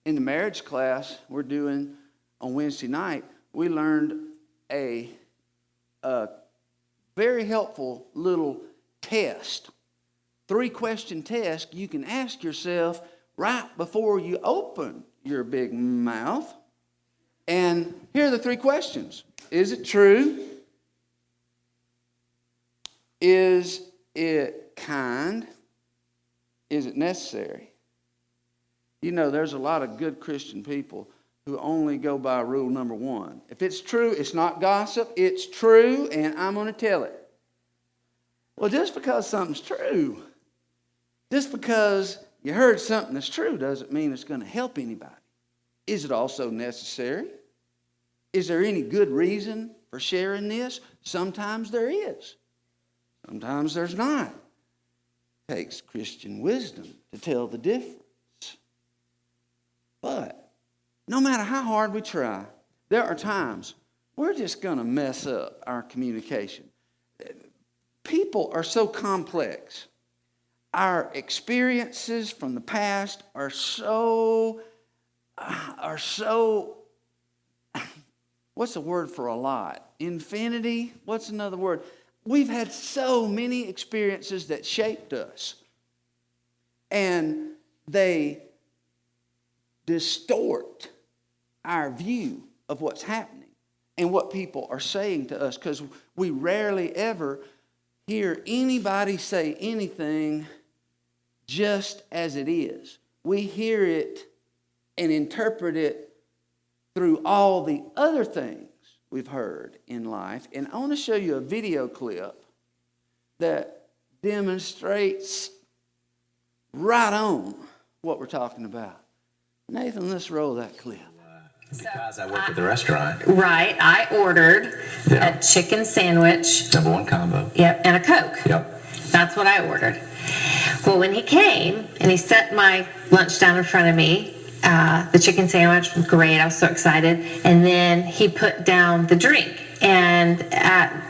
in the marriage class we're doing on Wednesday night, we learned a very helpful little test, 3-question test you can ask yourself right before you open your big mouth. And here are the 3 questions. Is it true? Is it kind? Is it necessary? You know, there's a lot of good Christian people who only go by rule number 1. If it's true, it's not gossip, it's true, and I'm going to tell it. Well, just because something's true, just because you heard something that's true doesn't mean it's going to help anybody. Is it also necessary? Is there any good reason for sharing this? Sometimes there is. Sometimes there's not. It takes Christian wisdom to tell the difference. But no matter how hard we try, there are times we're just going to mess up our communication. People are so complex. Our experiences from the past are so, what's the word for a lot? Infinity? What's another word? We've had so many experiences that shaped us. And they distort our view of what's happening and what people are saying to us, because we rarely ever hear anybody say anything just as it is. We hear it and interpret it through all the other things we've heard in life. And I want to show you a video clip that demonstrates right on what we're talking about. Nathan, let's roll that clip. Because I work at the restaurant. Right. I ordered a chicken sandwich. Number 1 combo. Yep. And a Coke. Yep. That's what I ordered. Well, when he came and he set my lunch down in front of me, the chicken sandwich was great. I was so excited. And then he put down the drink. And at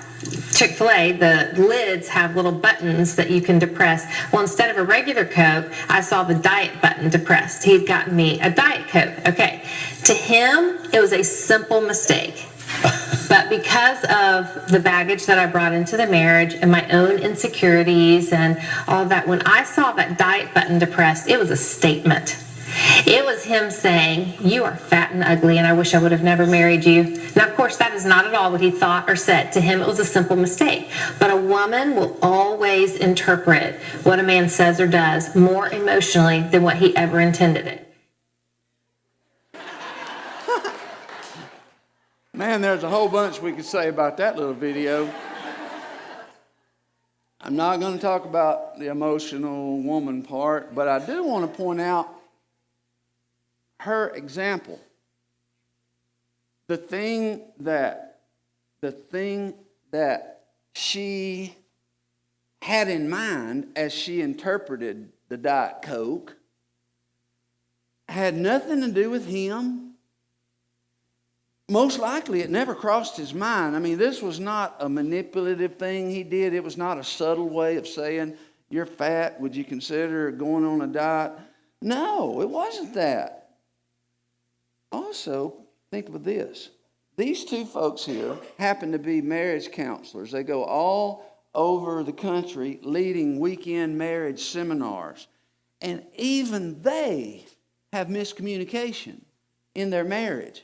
Chick-fil-A, the lids have little buttons that you can depress. Well, instead of a regular Coke, I saw the diet button depressed. He'd gotten me a Diet Coke. Okay. To him, it was a simple mistake. But because of the baggage that I brought into the marriage and my own insecurities and all that, when I saw that diet button depressed, it was a statement. It was him saying, "You are fat and ugly, and I wish I would have never married you." Now, of course, that is not at all what he thought or said. To him, it was a simple mistake. But a woman will always interpret what a man says or does more emotionally than what he ever intended it. Man, there's a whole bunch we could say about that little video. I'm not going to talk about the emotional woman part, but I do want to point out her example. The thing that she had in mind as she interpreted the Diet Coke had nothing to do with him. Most likely it never crossed his mind. I mean, this was not a manipulative thing he did. It was not a subtle way of saying, "You're fat, would you consider going on a diet?" No, it wasn't that. Also, think of this. These 2 folks here happen to be marriage counselors. They go all over the country leading weekend marriage seminars. And even they have miscommunication in their marriage.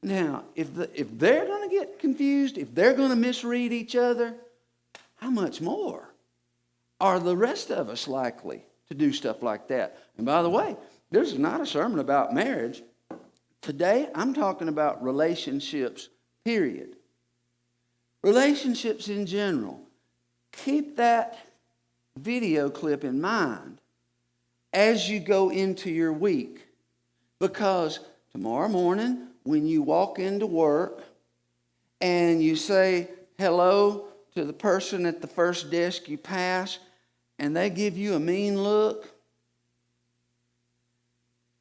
Now, if they're going to get confused, if they're going to misread each other, how much more are the rest of us likely to do stuff like that? And by the way, this is not a sermon about marriage. Today, I'm talking about relationships, period. Relationships in general. Keep that video clip in mind as you go into your week, because tomorrow morning, when you walk into work and you say hello to the person at the first desk you pass and they give you a mean look,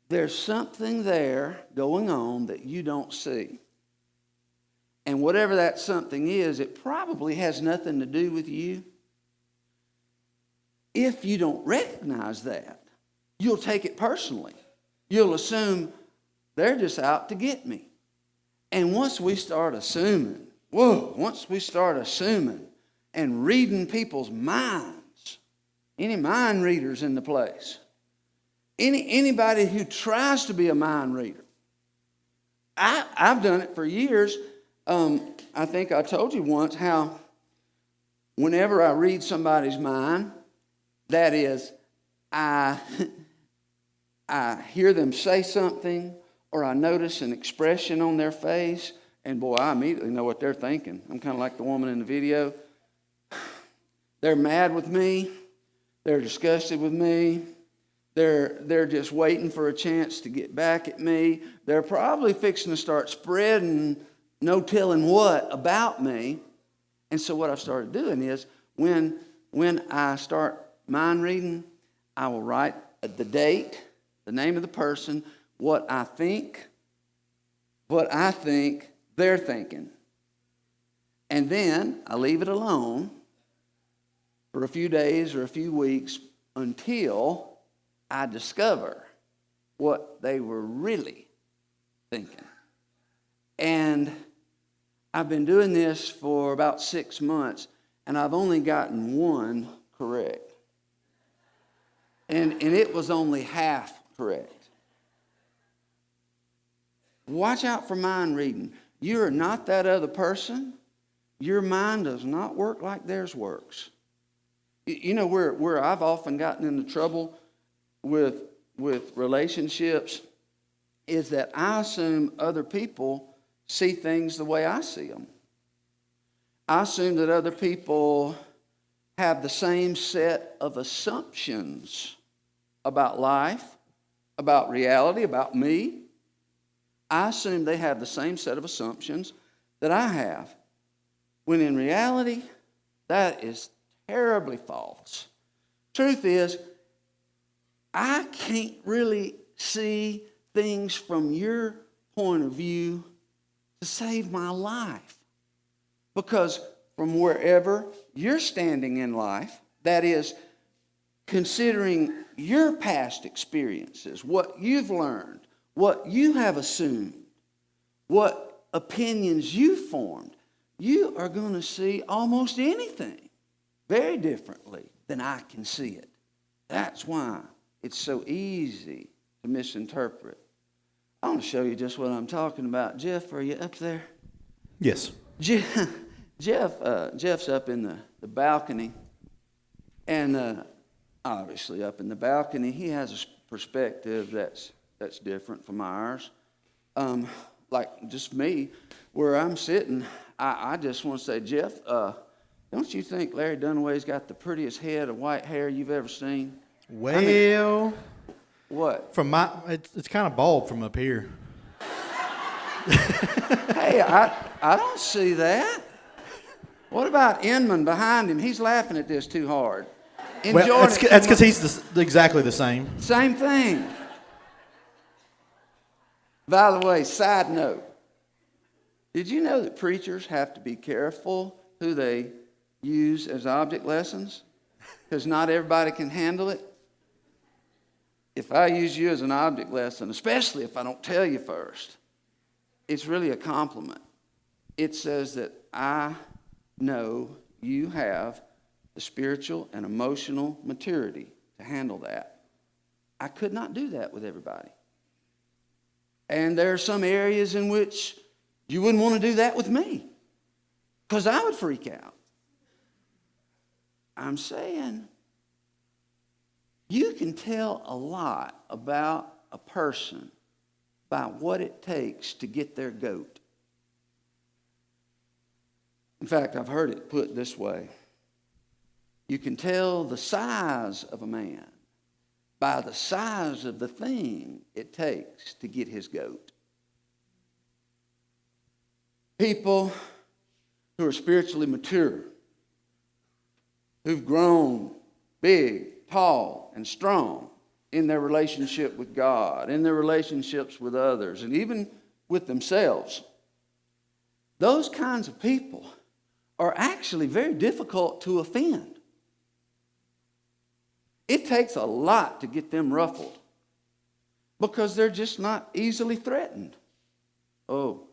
there's something there going on that you don't see. And whatever that something is, it probably has nothing to do with you. If you don't recognize that, you'll take it personally. you'll assume they're just out to get me. And once we start assuming and reading people's minds, any mind readers in the place, anybody who tries to be a mind reader, I've done it for years. I think I told you once how whenever I read somebody's mind, that is, I hear them say something, or I notice an expression on their face, and boy, I immediately know what they're thinking. I'm kind of like the woman in the video. They're mad with me. They're disgusted with me. They're just waiting for a chance to get back at me. They're probably fixing to start spreading no telling what about me. And so what I've started doing is when I start mind reading, I will write the date, the name of the person, what I think they're thinking. And then I leave it alone for a few days or a few weeks until I discover what they were really thinking. And I've been doing this for about 6 months, and I've only gotten one correct. And it was only half correct. Watch out for mind reading. You are not that other person. Your mind does not work like theirs works. You know where I've often gotten into trouble with relationships is that I assume other people see things the way I see them. I assume that other people have the same set of assumptions about life, about reality, about me. I assume they have the same set of assumptions that I have, when in reality, that is terribly false. Truth is, I can't really see things from your point of view to save my life. Because from wherever you're standing in life, that is, considering your past experiences, what you've learned, what you have assumed, what opinions you formed, you are going to see almost anything very differently than I can see it. That's why it's so easy to misinterpret. I want to show you just what I'm talking about. Jeff, are you up there? Yes. Jeff's up in the balcony, and obviously up in the balcony, he has a perspective that's different from ours. Like just me, where I'm sitting, I just want to say, Jeff, don't you think Larry Dunaway's got the prettiest head of white hair you've ever seen? Well, What? from it's kind of bald from up here. Hey, I don't see that. What about Inman behind him? He's laughing at this too hard. Well, that's because he's exactly the same. Same thing. By the way, side note, did you know that preachers have to be careful who they use as object lessons? Because not everybody can handle it. If I use you as an object lesson, especially if I don't tell you first, it's really a compliment. It says that I know you have the spiritual and emotional maturity to handle that. I could not do that with everybody. And there are some areas in which you wouldn't want to do that with me, because I would freak out. I'm saying you can tell a lot about a person by what it takes to get their goat. In fact, I've heard it put this way. You can tell the size of a man by the size of the thing it takes to get his goat. People who are spiritually mature, who've grown big, tall, and strong in their relationship with God, in their relationships with others, and even with themselves, those kinds of people are actually very difficult to offend. It takes a lot to get them ruffled. because they're just not easily threatened. Oh,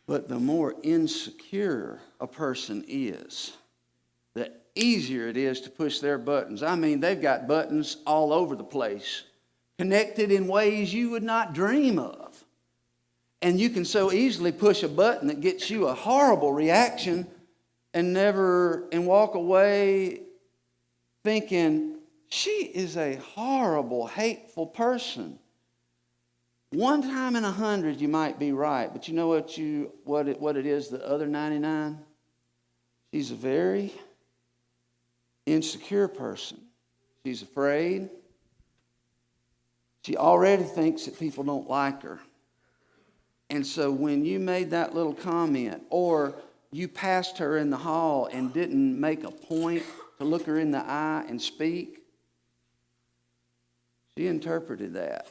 but the more insecure a person is, the easier it is to push their buttons. I mean, they've got buttons all over the place, connected in ways you would not dream of. And you can so easily push a button that gets you a horrible reaction and walk away thinking, she is a horrible, hateful person. One time in 100 you might be right, but you know what it is, the other 99? She's a very insecure person. She's afraid. She already thinks that people don't like her. And so when you made that little comment, or you passed her in the hall and didn't make a point to look her in the eye and speak, she interpreted that.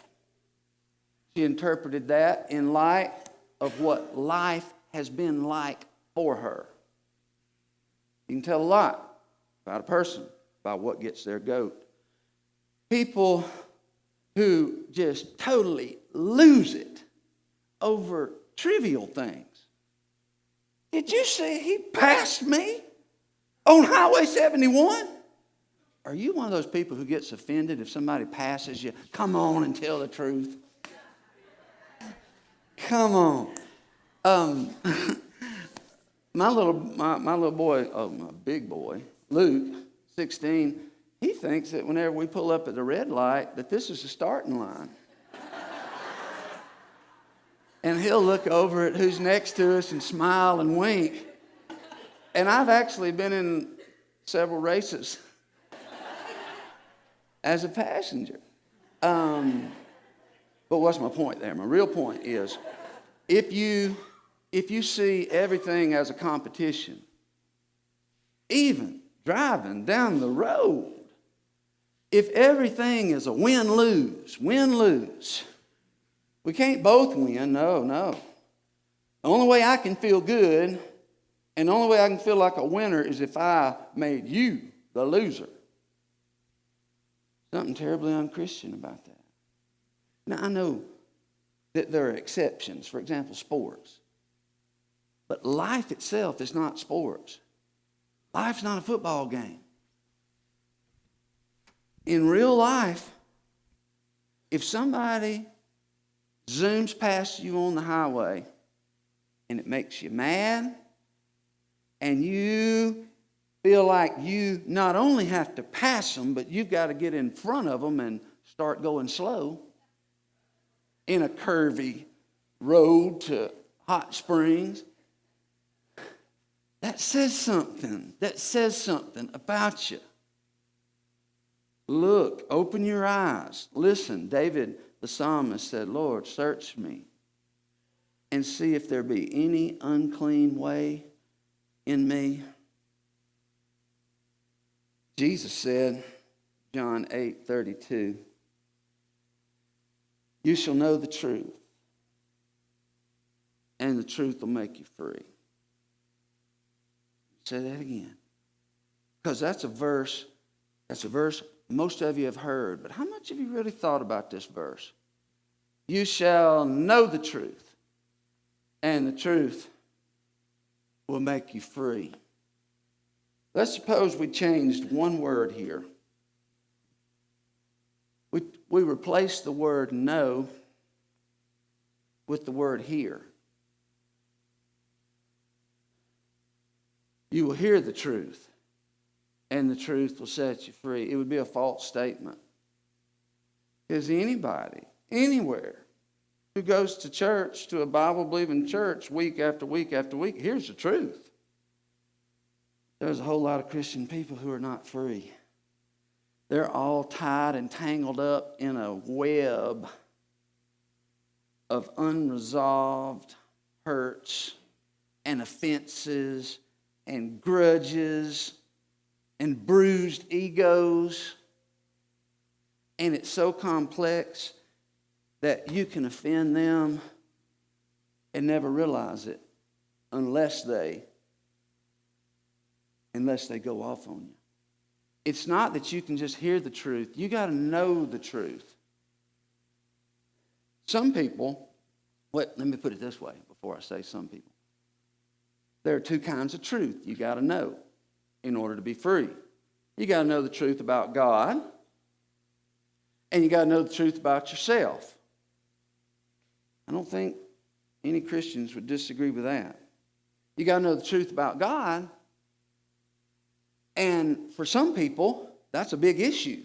She interpreted that in light of what life has been like for her. You can tell a lot about a person by what gets their goat. People who just totally lose it over trivial things. Did you see he passed me on Highway 71? Are you one of those people who gets offended if somebody passes you? Come on and tell the truth. Come on. My little boy, my big boy, Luke, 16, he thinks that whenever we pull up at the red light, that this is the starting line. And he'll look over at who's next to us and smile and wink. And I've actually been in several races as a passenger. But what's my point there? My real point is, if you see everything as a competition, even driving down the road, if everything is a win-lose, we can't both win, no. The only way I can feel good and the only way I can feel like a winner is if I made you the loser. Something terribly unchristian about that. Now, I know that there are exceptions, for example, sports. But life itself is not sports. Life's not a football game. In real life, if somebody zooms past you on the highway and it makes you mad, and you feel like you not only have to pass them, but you've got to get in front of them and start going slow in a curvy road to Hot Springs, that says something. That says something about you. Look, open your eyes. Listen, David the psalmist said, Lord, search me and see if there be any unclean way in me. Jesus said, John 8:32, you shall know the truth, and the truth will make you free. Say that again. Because that's a verse most of you have heard, but how much have you really thought about this verse? You shall know the truth, and the truth will make you free. Let's suppose we changed one word here. We replaced the word know with the word hear. You will hear the truth, and the truth will set you free. It would be a false statement. Because anybody, anywhere, who goes to church, to a Bible-believing church, week after week after week, here's the truth. There's a whole lot of Christian people who are not free. They're all tied and tangled up in a web of unresolved hurts and offenses and grudges and bruised egos. And it's so complex that you can offend them and never realize it unless they go off on you. It's not that you can just hear the truth. You got to know the truth. Some people, let me put it this way before I say some people. There are two kinds of truth you got to know in order to be free. You got to know the truth about God, and you got to know the truth about yourself. I don't think any Christians would disagree with that. You got to know the truth about God, and for some people, that's a big issue.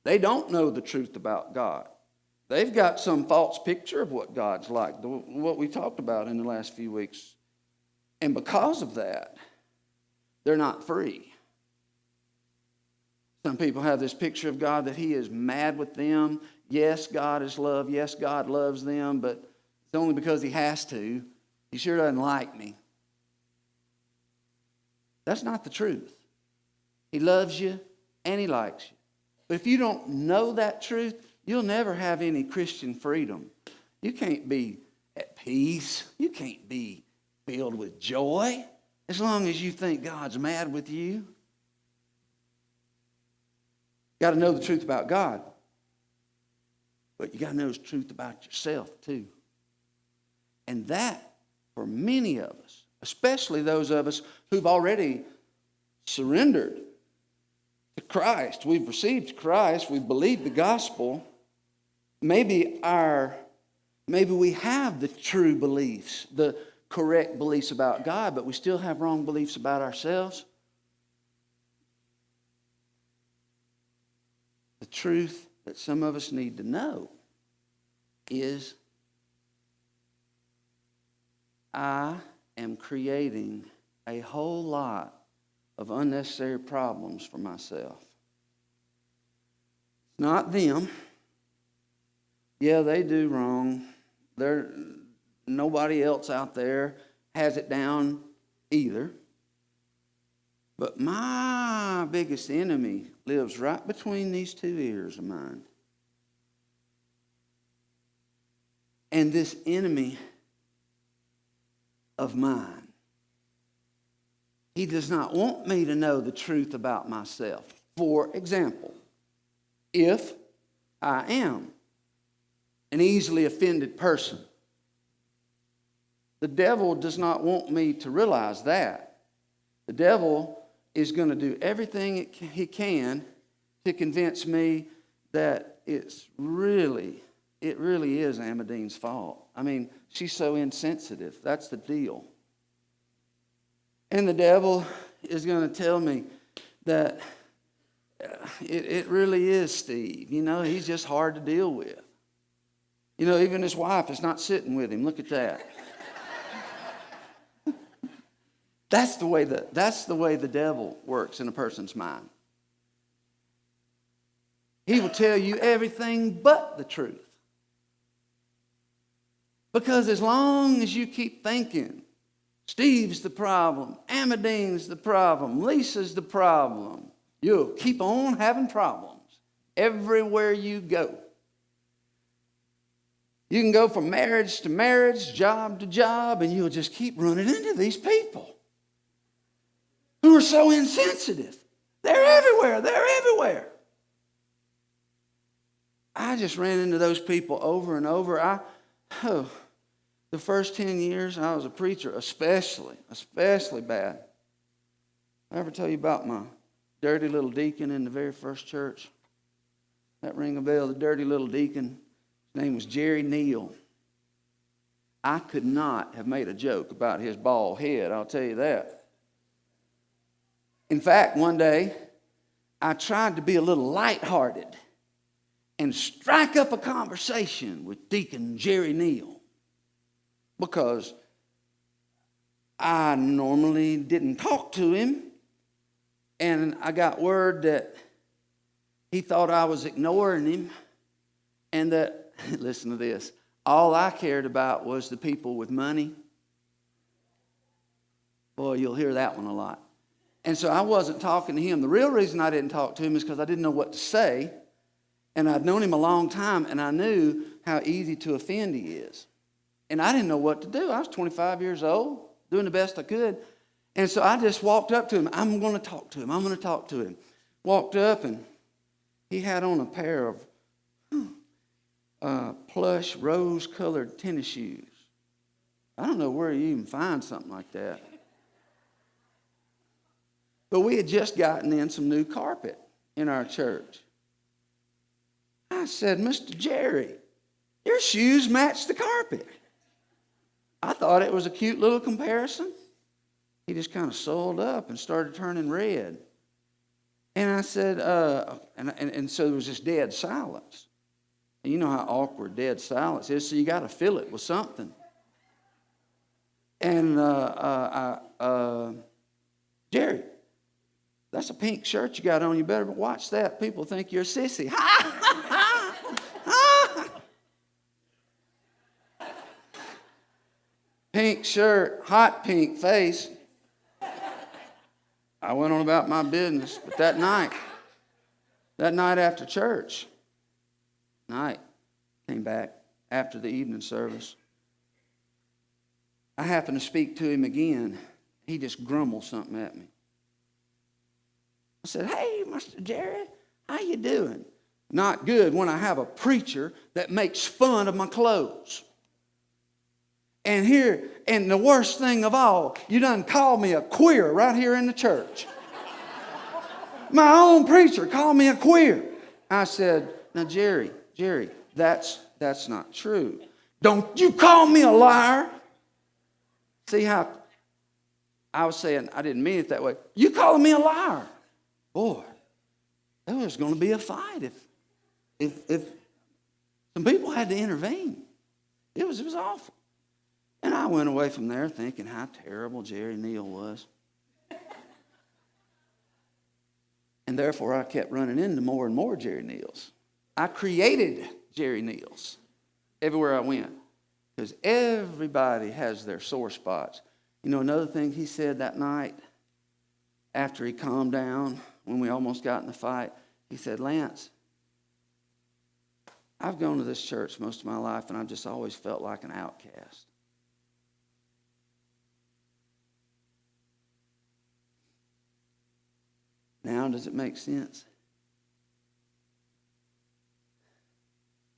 They don't know the truth about God. They've got some false picture of what God's like, what we talked about in the last few weeks. And because of that, they're not free. Some people have this picture of God that he is mad with them. Yes, God is love. Yes, God loves them, but it's only because he has to. He sure doesn't like me. That's not the truth. He loves you and he likes you. But if you don't know that truth, you'll never have any Christian freedom. You can't be at peace. You can't be filled with joy as long as you think God's mad with you. Got to know the truth about God. But you got to know the truth about yourself too. And that, for many of us, especially those of us who've already surrendered to Christ, we've received Christ, we've believed the gospel, maybe we have the true beliefs, the correct beliefs about God, but we still have wrong beliefs about ourselves. The truth that some of us need to know is I am creating a whole lot of unnecessary problems for myself. It's not them. Yeah, they do wrong. Nobody else out there has it down either. But my biggest enemy lives right between these two ears of mine. And this enemy of mine, he does not want me to know the truth about myself. For example, if I am an easily offended person, the devil does not want me to realize that. The devil is going to do everything he can to convince me that it really is Amadine's fault. I mean, she's so insensitive. That's the deal. And the devil is going to tell me that it really is Steve. You know, he's just hard to deal with. You know, even his wife is not sitting with him. Look at that. That's the way the devil works in a person's mind. He will tell you everything but the truth. Because as long as you keep thinking, Steve's the problem, Amadine's the problem, Lisa's the problem, you'll keep on having problems everywhere you go. You can go from marriage to marriage, job to job, and you'll just keep running into these people who are so insensitive. They're everywhere. They're everywhere. I just ran into those people over and over. The first 10 years I was a preacher, especially bad. I ever tell you about my dirty little deacon in the very first church? That ring a bell? The dirty little deacon, his name was Jerry Neal. I could not have made a joke about his bald head, I'll tell you that. In fact, one day, I tried to be a little lighthearted and strike up a conversation with Deacon Jerry Neal because I normally didn't talk to him, and I got word that he thought I was ignoring him and that, listen to this, all I cared about was the people with money. Boy, you'll hear that one a lot. And so I wasn't talking to him. The real reason I didn't talk to him is because I didn't know what to say. And I'd known him a long time, and I knew how easy to offend he is. And I didn't know what to do. I was 25 years old, doing the best I could. And so I just walked up to him. I'm going to talk to him. I'm going to talk to him. Walked up, and he had on a pair of plush rose-colored tennis shoes. I don't know where you even find something like that. But we had just gotten in some new carpet in our church. I said, Mr. Jerry, your shoes match the carpet. I thought it was a cute little comparison. He just kind of soiled up and started turning red. And I said, and so there was this dead silence. And you know how awkward dead silence is, so you got to fill it with something. And Jerry, that's a pink shirt you got on. You better watch that. People think you're a sissy. Pink shirt, hot pink face. I went on about my business. But that night after church, came back after the evening service. I happened to speak to him again. He just grumbled something at me. I said, hey, Mr. Jerry, how you doing? Not good when I have a preacher that makes fun of my clothes. And the worst thing of all, you done called me a queer right here in the church. My own preacher called me a queer. I said, now, Jerry, that's not true. Don't you call me a liar. See how I was saying, I didn't mean it that way. You calling me a liar. Boy, there was going to be a fight if some people had to intervene. It was awful. And I went away from there thinking how terrible Jerry Neal was. And therefore, I kept running into more and more Jerry Neals. I created Jerry Neals everywhere I went because everybody has their sore spots. You know, another thing he said that night after he calmed down when we almost got in the fight, he said, Lance, I've gone to this church most of my life and I've just always felt like an outcast. Now, does it make sense?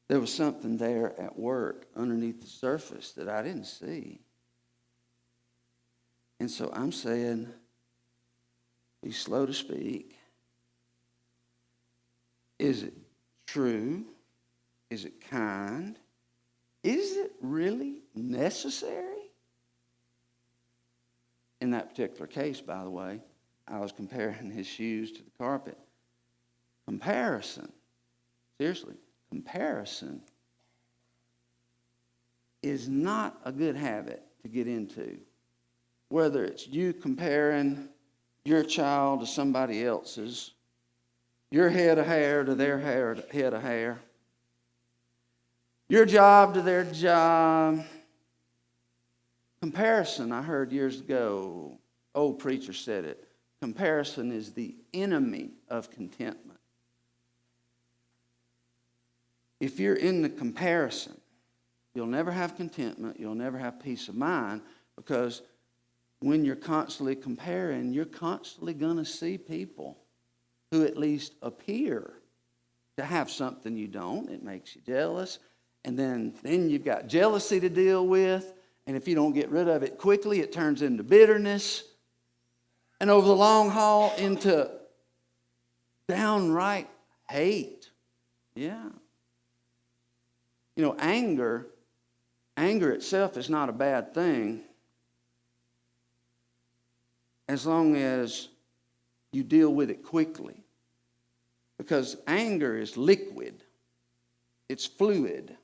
There was something there at work underneath the surface that I didn't see. And so I'm saying, be slow to speak. Is it true? Is it kind? Is it really necessary? In that particular case, by the way, I was comparing his shoes to the carpet. Comparison, seriously, comparison is not a good habit to get into. Whether it's you comparing your child to somebody else's, your head of hair to their head of hair, your job to their job. Comparison, I heard years ago, old preacher said it, comparison is the enemy of contentment. If you're in the comparison, you'll never have contentment, you'll never have peace of mind, because when you're constantly comparing, you're constantly going to see people who at least appear to have something you don't. It makes you jealous. And then you've got jealousy to deal with. And if you don't get rid of it quickly, it turns into bitterness. And over the long haul, into downright hate. Yeah. You know, anger itself is not a bad thing as long as you deal with it quickly. Because anger is liquid. It's fluid.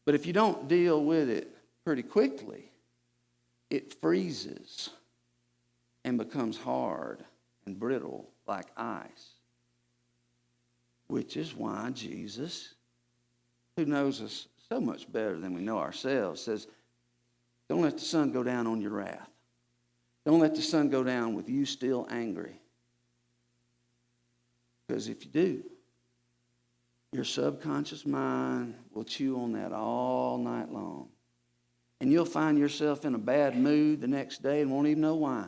But if you don't deal with it pretty quickly, it freezes and becomes hard and brittle like ice. Which is why Jesus, who knows us so much better than we know ourselves, says, don't let the sun go down on your wrath. Don't let the sun go down with you still angry. Because if you do, your subconscious mind will chew on that all night long. And you'll find yourself in a bad mood the next day and won't even know why.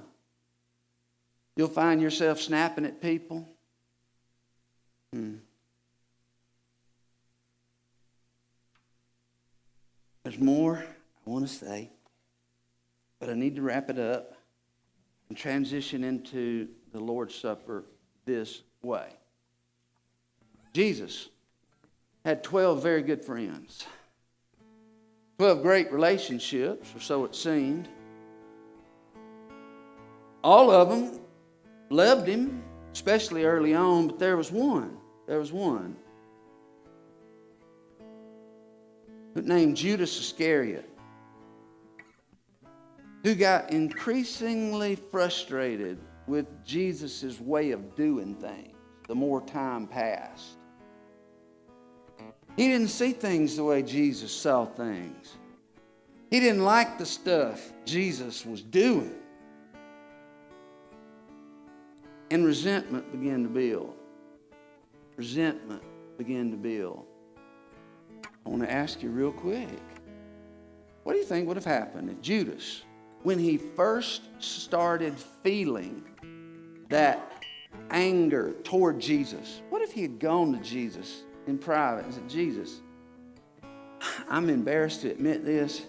You'll find yourself snapping at people. There's more I want to say, but I need to wrap it up and transition into the Lord's Supper this way. Jesus had 12 very good friends. 12 great relationships, or so it seemed. All of them loved him, especially early on, but there was one named Judas Iscariot, who got increasingly frustrated with Jesus' way of doing things the more time passed. He didn't see things the way Jesus saw things. He didn't like the stuff Jesus was doing. And resentment began to build. Resentment began to build. I want to ask you real quick, what do you think would have happened if Judas, when he first started feeling that anger toward Jesus, what if he had gone to Jesus in private and said, Jesus, I'm embarrassed to admit this,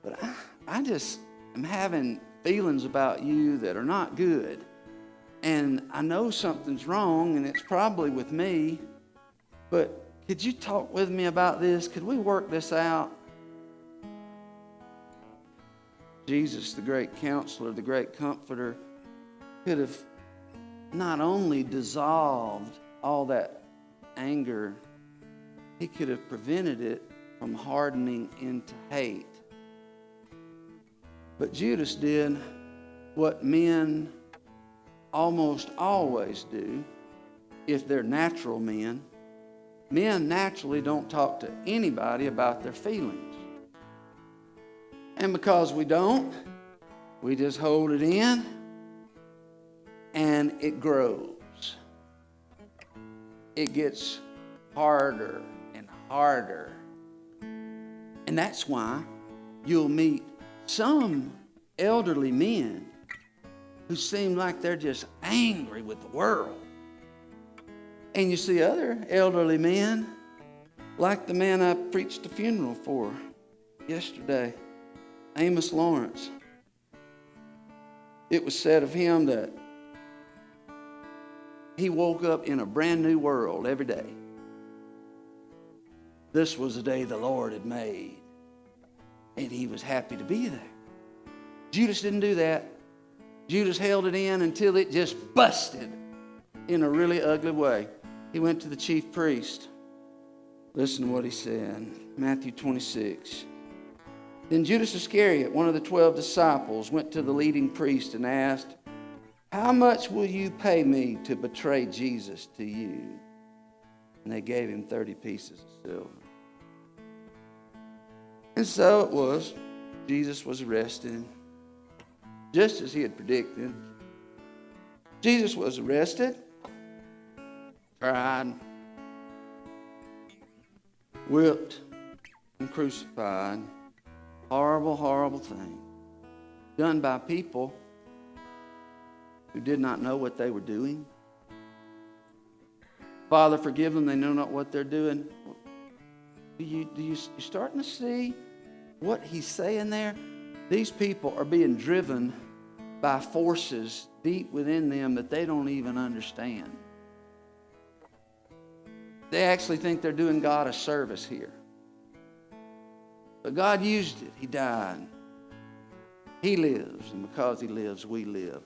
but I just am having feelings about you that are not good. And I know something's wrong, and it's probably with me, but could you talk with me about this? Could we work this out? Jesus, the great counselor, the great comforter, could have not only dissolved all that anger, he could have prevented it from hardening into hate. But Judas did what men almost always do if they're natural men. Men naturally don't talk to anybody about their feelings. And because we don't, we just hold it in and it grows. It gets harder and harder. And that's why you'll meet some elderly men who seem like they're just angry with the world. And you see other elderly men, like the man I preached a funeral for yesterday, Amos Lawrence. It was said of him that he woke up in a brand new world every day. This was the day the Lord had made, and he was happy to be there. Judas didn't do that. Judas held it in until it just busted in a really ugly way. He went to the chief priest. Listen to what he said. Matthew 26. Then Judas Iscariot, one of the 12 disciples, went to the leading priest and asked, how much will you pay me to betray Jesus to you? And they gave him 30 pieces of silver. And so it was. Jesus was arrested, just as he had predicted. Jesus was arrested, tried, whipped, and crucified. Horrible, horrible thing. Done by people who did not know what they were doing. Father, forgive them, they know not what they're doing. You starting to see what he's saying there? These people are being driven by forces deep within them that they don't even understand. They actually think they're doing God a service here. But God used it. He died. He lives, and because he lives, we live.